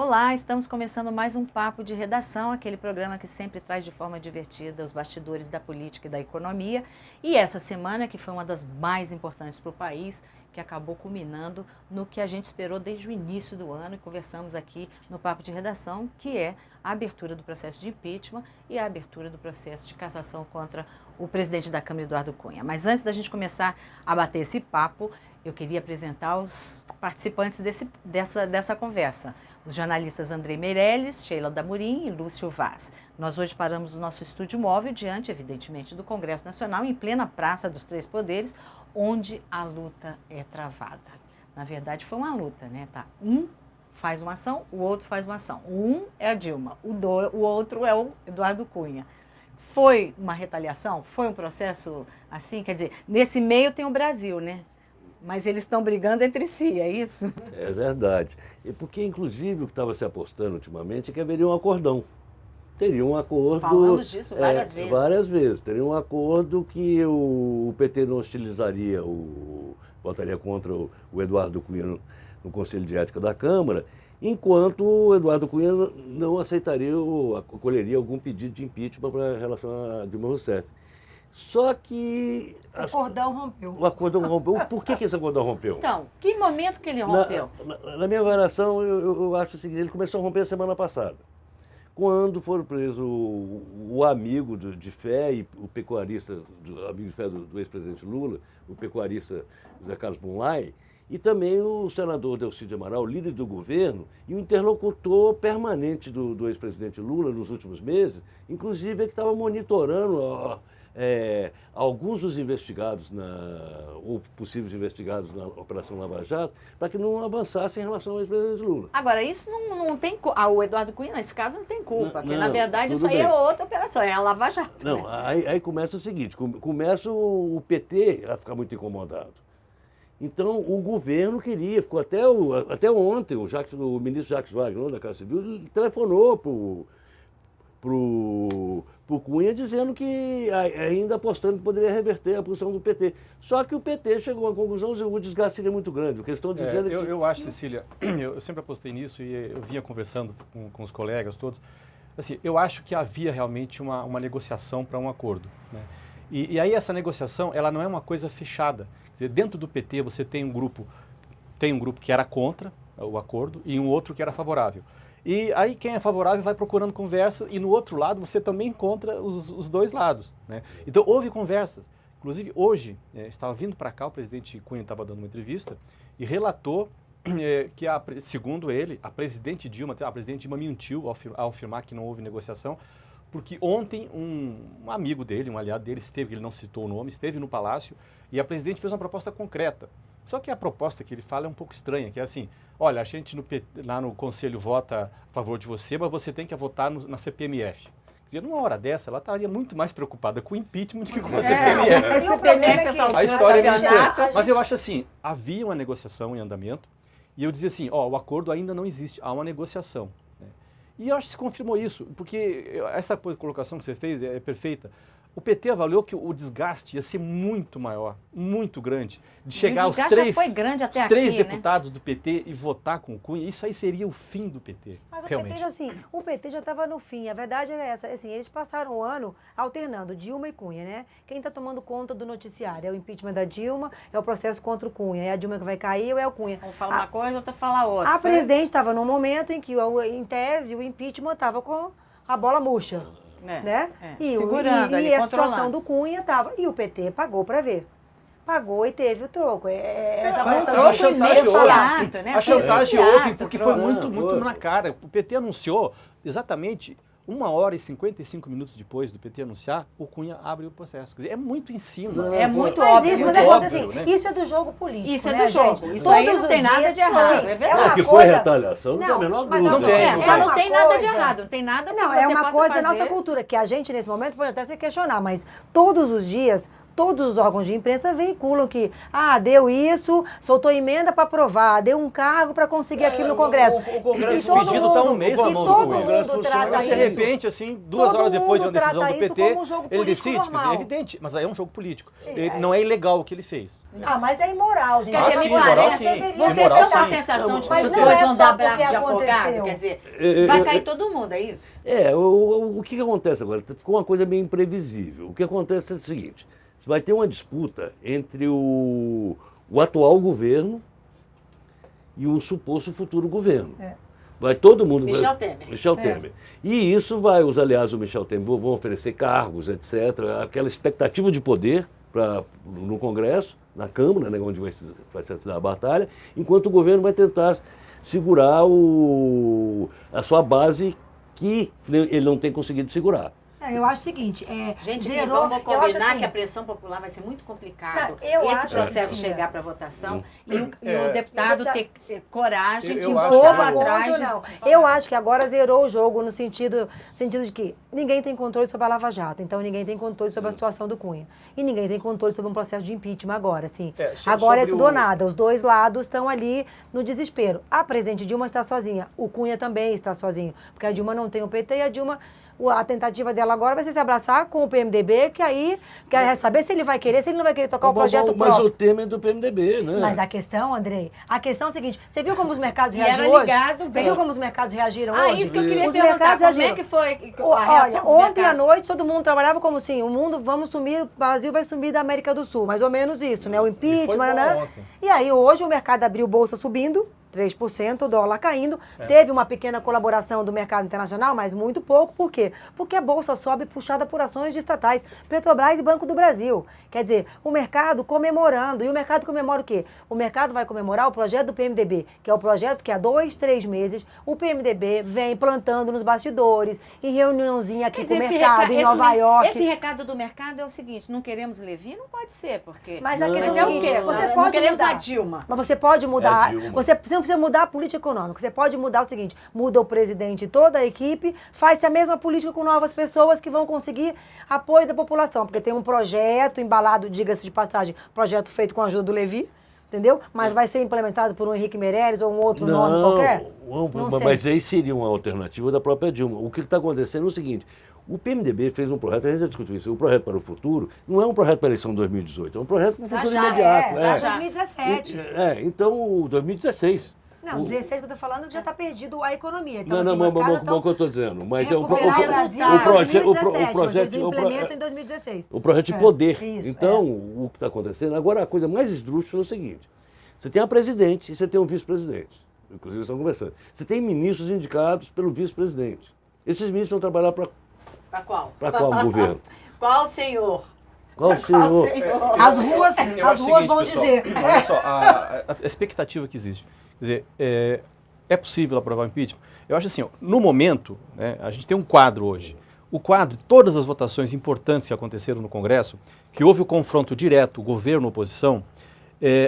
Olá, estamos começando mais um Papo de Redação, aquele programa que sempre traz de forma divertida os bastidores da política e da economia. E essa semana, que foi uma das mais importantes para o país, que acabou culminando no que a gente esperou desde o início do ano, e conversamos aqui no Papo de Redação, que é a abertura do processo de impeachment e a abertura do processo de cassação contra o presidente da Câmara, Eduardo Cunha. Mas antes da gente começar a bater esse papo, eu queria apresentar os participantes dessa conversa. Os jornalistas Andrei Meirelles, Sheila Damorim e Lúcio Vaz. Nós hoje paramos o nosso estúdio móvel diante, evidentemente, do Congresso Nacional, em plena Praça dos Três Poderes, onde a luta é travada. Na verdade, foi uma luta, né? Tá? Um faz uma ação, o outro faz uma ação. Um é a Dilma, o outro é o Eduardo Cunha. Foi uma retaliação? Foi um processo assim? Quer dizer, nesse meio tem o Brasil, né? Mas eles estão brigando entre si, é isso? É verdade. E porque, inclusive, o que estava se apostando ultimamente é que haveria um acordão. Teria um acordo... Falamos disso várias vezes. Várias vezes. Teria um acordo que o PT não hostilizaria, votaria contra o Eduardo Cunha no Conselho de Ética da Câmara, enquanto o Eduardo Cunha não aceitaria ou acolheria algum pedido de impeachment em relação a Dilma Rousseff. Só que... O acordão rompeu. O acordão rompeu. Por que esse acordão rompeu? Então, que momento que ele rompeu? Na minha avaliação, eu acho o seguinte, ele começou a romper a semana passada. Quando foram presos o amigo de fé e o pecuarista, amigo de fé do ex-presidente Lula, o pecuarista José Carlos Bunlai, e também o senador Delcídio Amaral, líder do governo, e o interlocutor permanente do ex-presidente Lula nos últimos meses, inclusive é que estava monitorando alguns dos investigados, ou possíveis investigados na Operação Lava Jato, para que não avançassem em relação ao ex-presidente Lula. Agora, isso não tem... o Eduardo Cunha, nesse caso, não tem culpa, porque, na Não, verdade, isso aí bem. é outra operação, é a Lava Jato. Não, né? aí começa o seguinte, começa o PT a ficar muito incomodado. Então, o governo queria, ficou até ontem, o ministro Jacques Wagner, da Casa Civil, ele telefonou pro Cunha dizendo que ainda apostando que poderia reverter a posição do PT. Só que o PT chegou à conclusão que o desgaste seria muito grande. O que eles estão dizendo é que... Eu acho, Cecília, eu sempre apostei nisso e eu vinha conversando com os colegas todos. Assim, eu acho que havia realmente uma negociação para um acordo, né? E aí essa negociação, ela não é uma coisa fechada. Quer dizer, dentro do PT você tem um grupo que era contra o acordo e um outro que era favorável. E aí quem é favorável vai procurando conversa e no outro lado você também encontra os dois lados, né? Então houve conversas. Inclusive hoje, estava vindo para cá, o presidente Cunha estava dando uma entrevista e relatou que, segundo ele, a presidente Dilma mentiu ao afirmar que não houve negociação, porque ontem um amigo dele, um aliado dele, ele não citou o nome, esteve no Palácio e a presidente fez uma proposta concreta. Só que a proposta que ele fala é um pouco estranha, que é assim, olha, a gente lá no Conselho vota a favor de você, mas você tem que votar na CPMF. Quer dizer, numa hora dessa, ela estaria muito mais preocupada com o impeachment do que com a CPMF. A história é meio estranha. Mas eu acho assim, havia uma negociação em andamento e eu dizia assim, o acordo ainda não existe, há uma negociação. Né? E eu acho que se confirmou isso, porque essa colocação que você fez é perfeita. O PT avaliou que o desgaste ia ser muito maior, muito grande, de chegar aos três deputados do PT e votar com o Cunha. Isso aí seria o fim do PT, mas realmente. O PT já estava no fim. A verdade é essa. Assim, eles passaram o ano alternando Dilma e Cunha, né? Quem está tomando conta do noticiário é o impeachment da Dilma, é o processo contra o Cunha. É a Dilma que vai cair ou é o Cunha? Um fala uma coisa, outra fala outra. A presidente estava num momento em que, em tese, o impeachment estava com a bola murcha. Né? Segurando, e a situação do Cunha estava. E o PT pagou para ver. Pagou e teve o troco. A chantagem houve, porque foi muito na cara. O PT anunciou exatamente 1h e 55 minutos depois do PT anunciar, o Cunha abre o processo. Quer dizer, é muito em cima. É muito óbvio. Isso é do jogo político. Isso é do jogo. Gente? Isso aí não tem nada de errado. É verdade. Que foi retaliação, não tem a menor dúvida. Não tem nada de errado. Não tem nada que você é uma possa coisa fazer. da nossa cultura, que a gente, nesse momento, pode até se questionar, mas todos os dias, todos os órgãos de imprensa veiculam que, deu isso, soltou emenda para aprovar, deu um cargo para conseguir aquilo no Congresso. O Congresso todo pedido mundo, tá um mês na mão do todo Congresso. mundo trata Mas, de isso. repente, assim, 2 Todo horas depois de uma mundo decisão do trata isso PT, como um jogo ele político decide. Quer dizer, normal. é evidente, mas aí é um jogo político. Não é ilegal o que ele fez. Mas é imoral, gente. Quer dizer, sim, me moral parece, sim. vocês Moral têm uma sim. sensação de que Mas os não dois é vão só dar braço porque de afogado? aconteceu. Quer dizer, vai cair todo mundo, é isso? O que acontece agora? Ficou uma coisa meio imprevisível. O que acontece é o seguinte, vai ter uma disputa entre o atual governo e o suposto futuro governo. Vai todo mundo... Michel Temer. Michel Temer. E isso vai, os aliados do Michel Temer vão oferecer cargos, etc. Aquela expectativa de poder no Congresso, na Câmara, né, onde vai ser a batalha, enquanto o governo vai tentar segurar a sua base que ele não tem conseguido segurar. Eu acho o seguinte, Gente, zerou, vamos eu acho combinar assim, que a pressão popular vai ser muito complicado. Não, eu esse acho processo assim, chegar para votação e o E deputado o deputado- ter coragem de Eu povo acho que- atrás. não. Eu acho que agora zerou o jogo no sentido de que ninguém tem controle sobre a Lava Jato, então ninguém tem controle sobre a situação do Cunha. E ninguém tem controle sobre um processo de impeachment agora, assim. Agora é sobre tudo ou nada, os dois lados estão ali no desespero. A presidente Dilma está sozinha, o Cunha também está sozinho, porque a Dilma não tem o PT e a Dilma... A tentativa dela agora vai ser se abraçar com o PMDB, que aí quer saber se ele vai querer, se ele não vai querer tocar o projeto Mas próprio. o Temer é do PMDB, né? Mas a questão, Andrei, a questão é o seguinte, você viu como os mercados E reagiram era hoje? ligado, Você viu como os mercados reagiram hoje? Isso que eu queria Os perguntar, mercados como é reagiram. que foi a Olha, reação dos ontem à mercados? noite todo mundo trabalhava como assim, o mundo, vamos sumir, o Brasil vai sumir da América do Sul, mais ou menos isso, né? O impeachment, bom né? ontem. E aí hoje o mercado abriu bolsa subindo, 3%, o dólar caindo. Teve uma pequena colaboração do mercado internacional, mas muito pouco. Por quê? Porque a bolsa sobe puxada por ações de estatais, Petrobras e Banco do Brasil. Quer dizer, o mercado comemorando. E o mercado comemora o quê? O mercado vai comemorar o projeto do PMDB, que é o projeto que há 2, 3 meses o PMDB vem plantando nos bastidores, em reuniãozinha aqui com o mercado, em Nova York. Esse recado do mercado é o seguinte, não queremos Levi? Não pode ser, porque... Mas a questão é é o o quê? quê? Você Não pode queremos mudar. a Dilma. Mas você pode mudar. É a Dilma. Você não precisa mudar a política econômica. Você pode mudar o seguinte: muda o presidente e toda a equipe, faz-se a mesma política com novas pessoas que vão conseguir apoio da população. Porque tem um projeto embalado, diga-se de passagem, projeto feito com a ajuda do Levi, entendeu? Mas vai ser implementado por um Henrique Meirelles ou um outro nome qualquer? Não sei. Mas aí seria uma alternativa da própria Dilma. O que está acontecendo é o seguinte, o PMDB fez um projeto, a gente já discutiu isso, o projeto para o futuro não é um projeto para a eleição de 2018, é um projeto para o futuro imediato. É 2017. Então, o 2016. Não, 16 que eu tô falando já está perdido a economia. Então, Não, assim, mas os caras o que eu estou dizendo, mas é o recuperar o Brasil o em projeto, 2017, mas eles implementam em 2016. o projeto de poder. Isso, Então, o que está acontecendo, agora a coisa mais esdrúxula é o seguinte, você tem a presidente e você tem o vice-presidente, inclusive estão conversando. Você tem ministros indicados pelo vice-presidente. Esses ministros vão trabalhar para Para qual? qual governo? Qual senhor? Qual senhor? As ruas, Eu as acho o ruas seguinte, vão pessoal, dizer. Olha só, a expectativa que existe. Quer dizer, é possível aprovar o impeachment? Eu acho assim, ó, no momento, né, a gente tem um quadro hoje. O quadro, todas as votações importantes que aconteceram no Congresso, que houve o confronto direto, governo-oposição,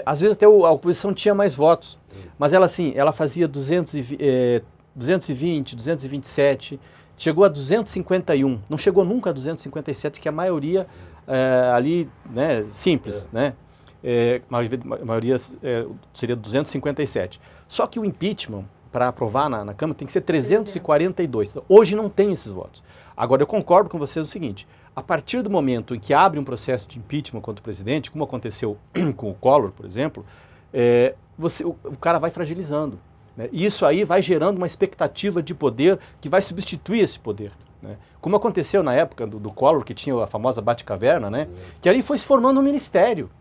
às vezes até a oposição tinha mais votos, mas ela assim, ela fazia 220, 227, chegou a 251, não chegou nunca a 257, que é a maioria ali, né, simples, né? A maioria seria 257. Só que o impeachment, para aprovar na Câmara, tem que ser 342. Hoje não tem esses votos. Agora, eu concordo com vocês no seguinte, a partir do momento em que abre um processo de impeachment contra o presidente, como aconteceu com o Collor, por exemplo, o cara vai fragilizando. Né? E isso aí vai gerando uma expectativa de poder que vai substituir esse poder. Né? Como aconteceu na época do Collor, que tinha a famosa Bate-Caverna, né? Que ali foi se formando um ministério.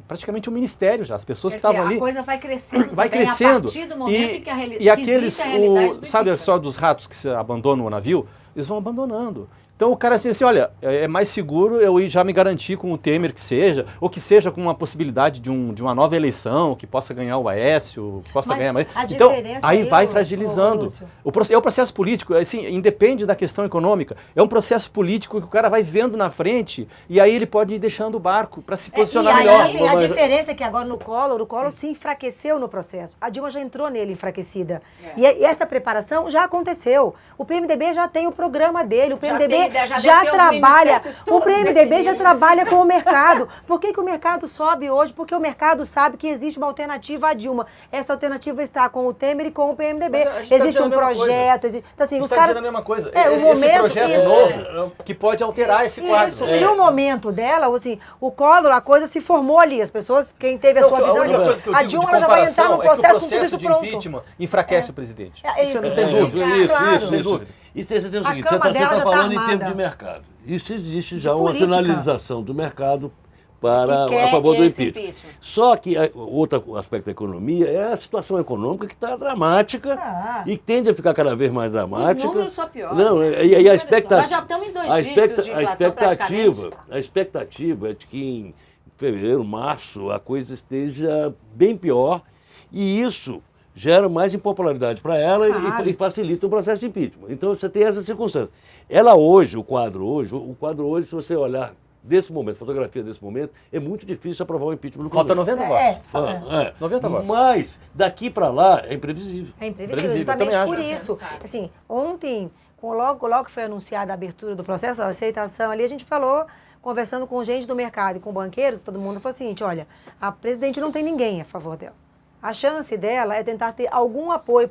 Praticamente um ministério já, as pessoas que estavam ali... A coisa vai crescendo. Vai também crescendo. A partir do momento em que a E aqueles, realidade do sabe a impeachment. história dos ratos que se abandonam o navio? Eles vão abandonando. Então o cara assim, olha, é mais seguro eu ir já me garantir com o Temer que seja, ou que seja com uma possibilidade de uma nova eleição, que possa ganhar o Aécio, que possa Mas ganhar mais. a Então, diferença aí aí, vai ô, fragilizando. Lúcio. É o processo político, assim, independe da questão econômica. É um processo político que o cara vai vendo na frente e aí ele pode ir deixando o barco para se posicionar E aí, melhor. assim, a diferença é que agora no Collor, o Collor se enfraqueceu no processo. A Dilma já entrou nele enfraquecida. E essa preparação já aconteceu. O PMDB já tem o programa dele. O PMDB já trabalha, o PMDB já trabalha com o mercado. Por que o mercado sobe hoje? Porque o mercado sabe que existe uma alternativa à Dilma. Essa alternativa está com o Temer e com o PMDB. Existe um projeto, então assim, os caras... dizendo a mesma coisa. Esse projeto novo que pode alterar esse quadro. E o momento dela, assim, o Collor, a coisa se formou ali, as pessoas, quem teve a sua visão ali, a Dilma ela já vai entrar no processo com tudo isso de pronto. impeachment enfraquece o presidente. Isso não tem dúvida. Isso. E você tem o seguinte, você está falando em termos de mercado. Isso existe já uma sinalização do mercado a favor do impeachment. Só que outro aspecto da economia é a situação econômica que está dramática e tende a ficar cada vez mais dramática. Os números só pioram. Não, e a expectativa... Nós já estamos em 2 dígitos de inflação a expectativa é de que em fevereiro, março, a coisa esteja bem pior e isso gera mais impopularidade para ela e facilita o processo de impeachment. Então você tem essa circunstância. Ela hoje, o quadro hoje, se você olhar desse momento, fotografia desse momento, é muito difícil aprovar o impeachment no Falta Congresso. 90 votos. 90 votos. Mas daqui para lá é imprevisível. É imprevisível, justamente por isso. Assim, ontem, logo que foi anunciada a abertura do processo, a aceitação ali, a gente falou, conversando com gente do mercado e com banqueiros, todo mundo falou o seguinte, olha, a presidente não tem ninguém a favor dela. A chance dela é tentar ter algum apoio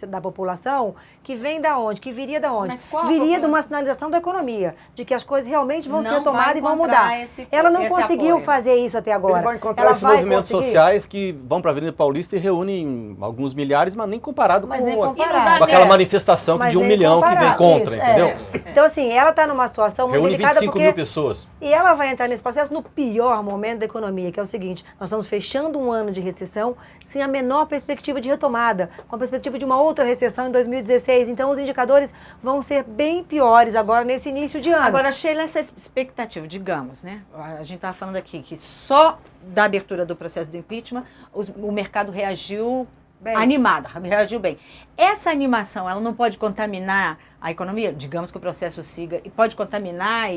da população que vem da onde? Que viria da onde? Viria de uma sinalização da economia, de que as coisas realmente vão ser retomadas e vão mudar. Ela não conseguiu fazer isso até agora. Ele vai encontrar esses movimentos sociais que vão para a Avenida Paulista e reúnem alguns milhares, mas nem comparado com aquela manifestação de 1 milhão que vem contra, entendeu? Então, assim, ela está numa situação muito delicada porque... Reúne 25 mil pessoas. E ela vai entrar nesse processo no pior momento da economia, que é o seguinte, nós estamos fechando um ano de recessão sem a menor perspectiva de retomada, com a perspectiva de uma outra recessão em 2016. Então, os indicadores vão ser bem piores agora nesse início de ano. Agora, Sheila, essa expectativa, digamos, né? A gente estava falando aqui que só da abertura do processo do impeachment, o mercado reagiu animado, reagiu bem. Essa animação, ela não pode contaminar a economia? Digamos que o processo siga e pode contaminar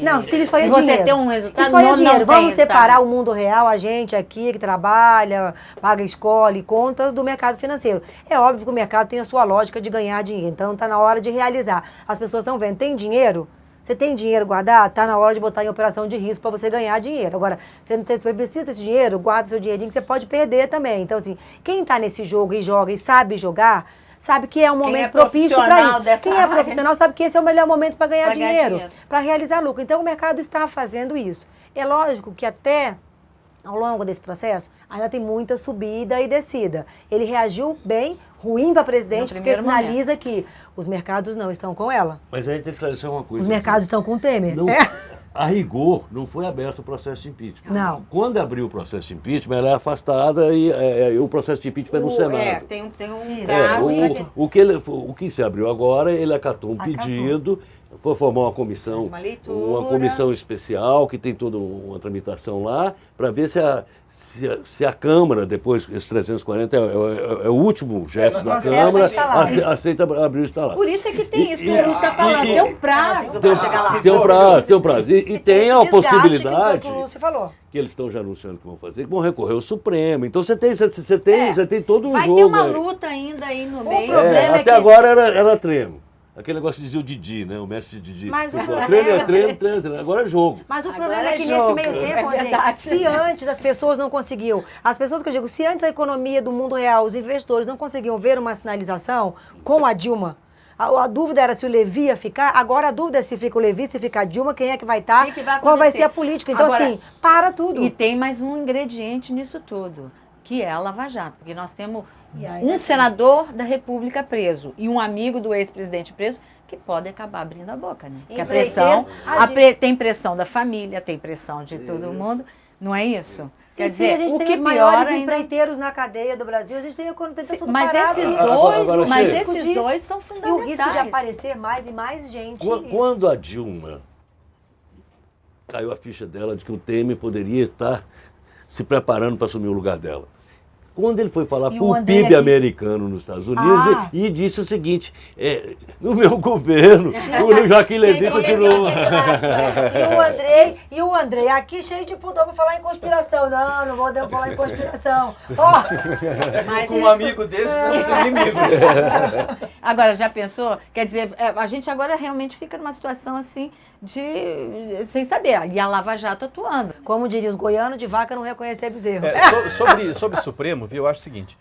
Não, se isso aí é você dinheiro. ter um resultado, isso aí é dinheiro. Vamos separar resultado. O mundo real, a gente aqui que trabalha, paga escola e contas, do mercado financeiro. É óbvio que o mercado tem a sua lógica de ganhar dinheiro, então está na hora de realizar. As pessoas estão vendo, tem dinheiro? Você tem dinheiro guardado? Está na hora de botar em operação de risco para você ganhar dinheiro. Agora, você precisa desse dinheiro, guarda seu dinheirinho que você pode perder também. Então, assim, quem está nesse jogo e joga e sabe jogar, sabe que é um momento propício para isso. Quem é profissional sabe que esse é o melhor momento para ganhar dinheiro, para realizar lucro. Então, o mercado está fazendo isso. É lógico que até ao longo desse processo, ainda tem muita subida e descida. Ele reagiu bem, ruim para presidente, porque sinaliza que os mercados não estão com ela. Mas a gente tem que esclarecer uma coisa. Os mercados estão com o Temer. Não, a rigor, não foi aberto o processo de impeachment. Não. Quando abriu o processo de impeachment, ela é afastada e o processo de impeachment é no Senado. Tem um prazo. O que se abriu agora, ele acatou um pedido, foi formar uma comissão especial, que tem toda uma tramitação lá, para ver se a Câmara, depois, esses 340, é o último gesto da Câmara, aceita abrir o instalar. Por isso é que tem isso que o Lúcio está falando, tem um prazo para chegar lá. Tem um prazo. E tem a possibilidade, que o Lúcio falou, que eles estão já anunciando que vão fazer, que vão recorrer ao Supremo. Então você tem todo um jogo. Vai ter uma luta ainda aí no meio. Até agora era treino. Aquele negócio de dizer o Didi, né? O mestre Didi. Mas treino. Agora é jogo. Mas o problema é que nesse meio tempo, se antes as pessoas não conseguiam, se antes a economia do mundo real, os investidores não conseguiam ver uma sinalização com a Dilma, a dúvida era se o Levi ia ficar, agora a dúvida é se fica o Levi, se fica a Dilma, quem é que vai estar, qual vai ser a política. Então, agora, assim, para tudo. E tem mais um ingrediente nisso tudo, que é a Lava Jato, porque nós temos um senador da República preso e um amigo do ex-presidente preso que pode acabar abrindo a boca, né? Porque a pressão, tem pressão da família, tem pressão de todo mundo, não é isso? Quer dizer, a gente tem os maiores empreiteiros na cadeia do Brasil, a gente tem tudo mas parado. Esses dois são fundamentais. E o risco de aparecer mais e mais gente. Quando a Dilma caiu a ficha dela de que o Temer poderia estar se preparando para assumir o lugar dela, Quando ele foi falar E para o o André PIB aqui- americano nos Estados Unidos Ah. e disse o seguinte, no meu governo, o Joaquim Levy continuou. E o André aqui cheio de pudor pra falar em conspiração. Não, não vou falar em conspiração. Ó, Mas Com um isso- amigo desse, não é seu inimigo. Agora, já pensou? Quer dizer, a gente agora realmente fica numa situação assim sem saber. E a Lava Jato atuando. como diriam os goianos, de vaca não reconhecer bezerro. Sobre o Supremo, viu, eu acho o seguinte,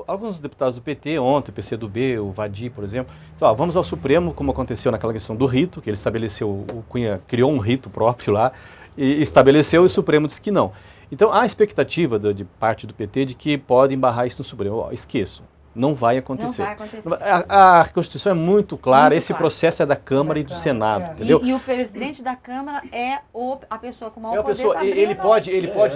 alguns deputados do PT, ontem, o PCdoB, o Vadi, por exemplo, então, vamos ao Supremo, como aconteceu naquela questão do rito, que ele estabeleceu, o Cunha criou um rito próprio lá, e estabeleceu e o Supremo disse que não. Então, há expectativa de parte do PT de que podem barrar isso no Supremo. Ó, esqueço. Não vai acontecer. Não vai acontecer. A Constituição é muito clara, Muito esse clara. processo é da Câmara e do Senado, entendeu? E o presidente da Câmara é a pessoa com o maior É a poder pessoa, pra abrir ele ou não. pode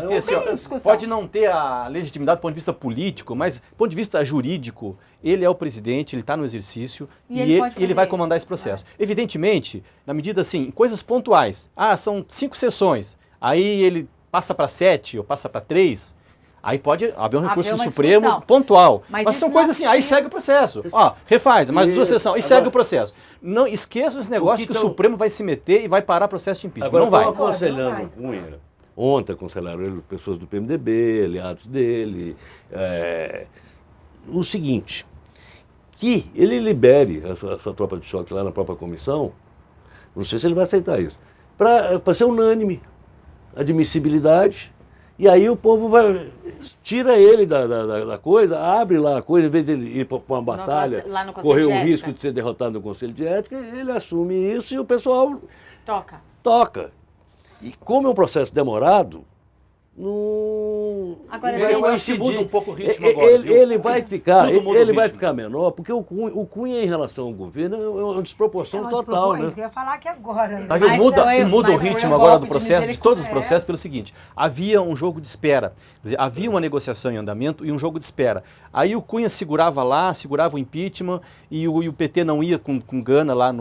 ter, assim, ó, tem discussão. pode não ter a legitimidade do ponto de vista político, mas do ponto de vista jurídico, ele é o presidente, ele está no exercício E e ele pode ele fazer vai isso. comandar esse processo. Evidentemente, na medida assim, em coisas pontuais, são 5 sessões, aí ele passa para 7 ou passa para 3, aí pode haver um recurso no uma Supremo discussão. pontual. Mas Mas isso são não coisas assim, aí tira- segue o processo. Ó, refaz, mais 2 sessões, e Agora- segue o processo. Não esqueçam esse negócio que o tão- Supremo vai se meter e vai parar o processo de impeachment. Agora não vai. estão aconselhando o Cunha. Ontem aconselharam ele, pessoas do PMDB, aliados dele, o seguinte, que ele libere a sua tropa de choque lá na própria comissão, não sei se ele vai aceitar isso, para ser unânime, admissibilidade, e aí o povo tira ele da coisa, abre lá a coisa, em vez de ele ir para uma batalha, lá no Conselho correr de o Ética. risco de ser derrotado no Conselho de Ética, ele assume isso e o pessoal Toca. toca. E como é um processo demorado, não. Agora, vai gente, eu acho que coincidir. muda um pouco o ritmo agora, viu? Ele vai ficar, Tudo muda o ele vai ritmo. ficar menor, porque o Cunha em relação ao governo é uma desproporção total, né? Isso que eu ia falar aqui agora. Mas Mas muda, foi- e muda o mas foi ritmo um agora golpe do de processo, de todos os misericórdia. processos, pelo seguinte, havia um jogo de espera, quer dizer, havia uma negociação em andamento e um jogo de espera. Aí o Cunha segurava o impeachment e o PT não ia com gana lá,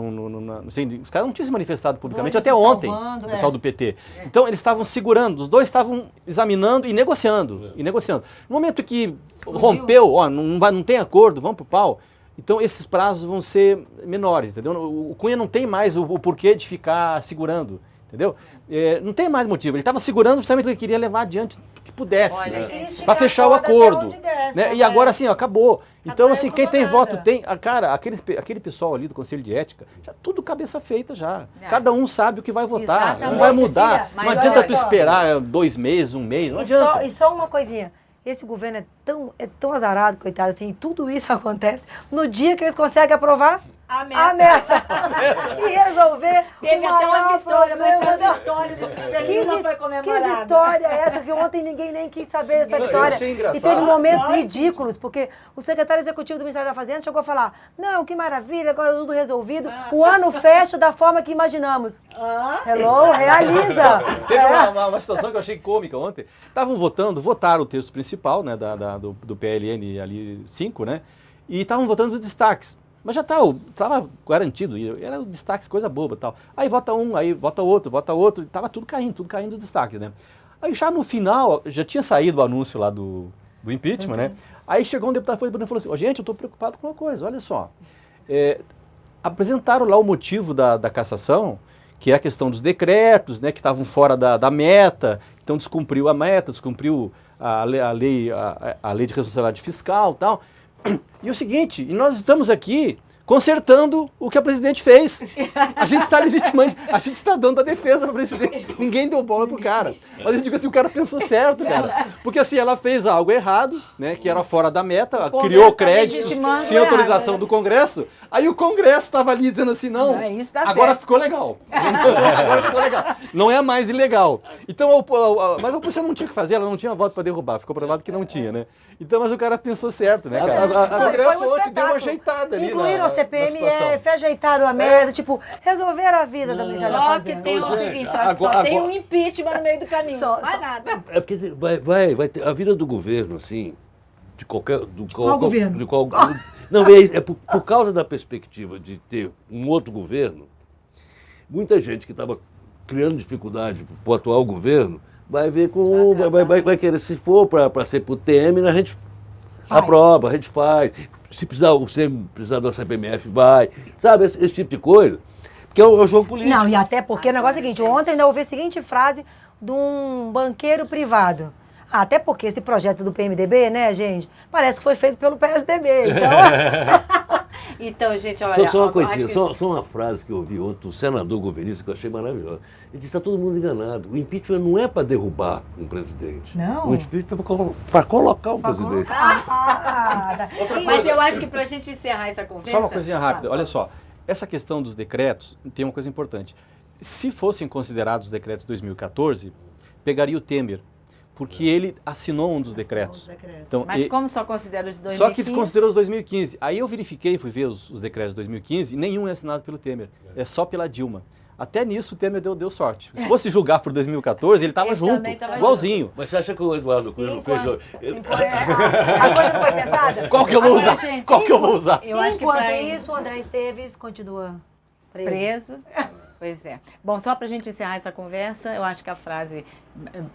assim, os caras não tinham se manifestado publicamente Dois até se ontem, salvando, o pessoal do PT. Então eles estavam segurando, os dois estavam examinando e negociando, No momento que rompeu, não tem acordo, vamos pro pau, então esses prazos vão ser menores, entendeu? O Cunha não tem mais o porquê de ficar segurando, entendeu? Não tem mais motivo, ele estava segurando justamente porque ele queria levar adiante o que pudesse, Olha, gente, para fechar o até acordo. onde desce, Né? E né? agora assim, ó, acabou. Então, Agora assim, não quem tem mudou nada. voto tem. Cara, aquele pessoal ali do Conselho de Ética, já tudo cabeça feita já. É. Cada um sabe o que vai votar. Exatamente, Não vai Cecília, mudar. mas Não adianta olha tu só. esperar 2 meses, 1 mês. Não E adianta. só uma coisinha. Esse governo é tão azarado, coitado, assim, tudo isso acontece no dia que eles conseguem aprovar A a meta e resolver Teve o até uma maior vitória, mas problema as vitórias desse Que, governo não foi que comemorada. vitória é essa? Que ontem ninguém nem quis saber dessa Não, eu vitória. achei engraçado. E teve momentos Só ridículos, porque o secretário executivo do Ministério da Fazenda chegou a falar: não, que maravilha, agora tudo resolvido. O ano fecha da forma que imaginamos. Hello, realiza. Teve uma situação que eu achei cômica ontem. Estavam votaram o texto principal, né, do PLN ali 5, né? E estavam votando os destaques. Mas já estava garantido, e era destaques, coisa boba e tal. Aí vota um, aí vota outro, e estava tudo caindo os destaques, né? Aí já no final, já tinha saído o anúncio lá do impeachment, né? Aí chegou um deputado e falou assim, ó, gente, eu estou preocupado com uma coisa, olha só. Apresentaram lá o motivo da cassação, que é a questão dos decretos, né, que estavam fora da meta, então descumpriu a meta, descumpriu a lei de responsabilidade fiscal e tal. E o seguinte, e nós estamos aqui consertando o que a presidente fez. A gente está legitimando, a gente está dando a defesa para o presidente. Ninguém deu bola pro cara. Mas eu digo assim, o cara pensou certo, cara. Porque assim, ela fez algo errado, né, que era fora da meta, Congresso criou tá créditos legitimando sem errado, autorização né? do Congresso. Aí o Congresso estava ali dizendo assim, não, Não, isso tá agora certo. ficou legal. Agora ficou legal. Não é mais ilegal. Então, mas a oposição não tinha o que fazer, ela não tinha voto para derrubar. Ficou provado que não tinha, né? Então, mas o cara pensou certo, né, cara? O Congresso Foi um ontem deu uma espetáculo. ajeitada ali Incluíram na a CPMF, situação. ajeitaram a merda, tipo, resolveram a vida da Ministério da Só que Fazenda. tem o Ô, gente, seguinte, só agora- tem um impeachment no meio do caminho. Só- Mais nada. É porque vai ter a vida do governo, assim, de qualquer. Qual governo? De qual, não, é por causa da perspectiva de ter um outro governo, muita gente que estava criando dificuldade para o atual governo vai ver com. Vai querer, se for para ser pro Temer, a gente Faz. aprova, a gente faz. Se precisar da CPMF, vai. Sabe, esse tipo de coisa. Porque é o jogo político. Não, e até porque o negócio é o seguinte, ontem ainda ouvi a seguinte frase de um banqueiro privado. Até porque esse projeto do PMDB, né, gente, parece que foi feito pelo PSDB. Então, Então, gente, olha... Só uma acho coisinha, que só uma frase que eu ouvi ontem do senador governista que eu achei maravilhosa. Ele disse: está todo mundo enganado. O impeachment não é para derrubar um presidente. Não. O impeachment é para colocar um presidente. Mas eu acho que para a gente encerrar essa conversa... Só uma coisinha rápida, olha só. Essa questão dos decretos tem uma coisa importante. Se fossem considerados os decretos de 2014, pegaria o Temer, porque ele assinou um dos decretos. Então, Mas como só considera os de 2015? só que ele considerou os 2015. Aí eu verifiquei, fui ver os decretos de 2015, e nenhum é assinado pelo Temer. É só pela Dilma. Até nisso o Temer deu sorte. Se fosse julgar por 2014, ele estava Ele junto, também tava igualzinho. Mas você acha que o Eduardo Cunha fez? A coisa não foi pensada? Qual que eu vou usar? gente, Qual que eu vou usar? Eu acho que Enquanto pra- isso, o André Esteves continua preso. preso. Pois é. Bom, só para a gente encerrar essa conversa, eu acho que a frase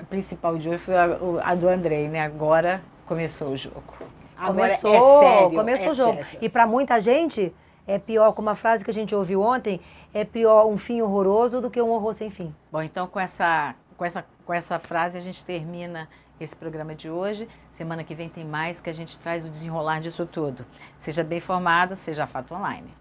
principal de hoje foi a do Andrei, né? Agora começou o jogo. Agora Começou o jogo. sério. E para muita gente, é pior, como a frase que a gente ouviu ontem, é pior um fim horroroso do que um horror sem fim. Bom, então com essa frase a gente termina esse programa de hoje. Semana que vem tem mais, que a gente traz o desenrolar disso tudo. Seja bem informado, seja Fato Online.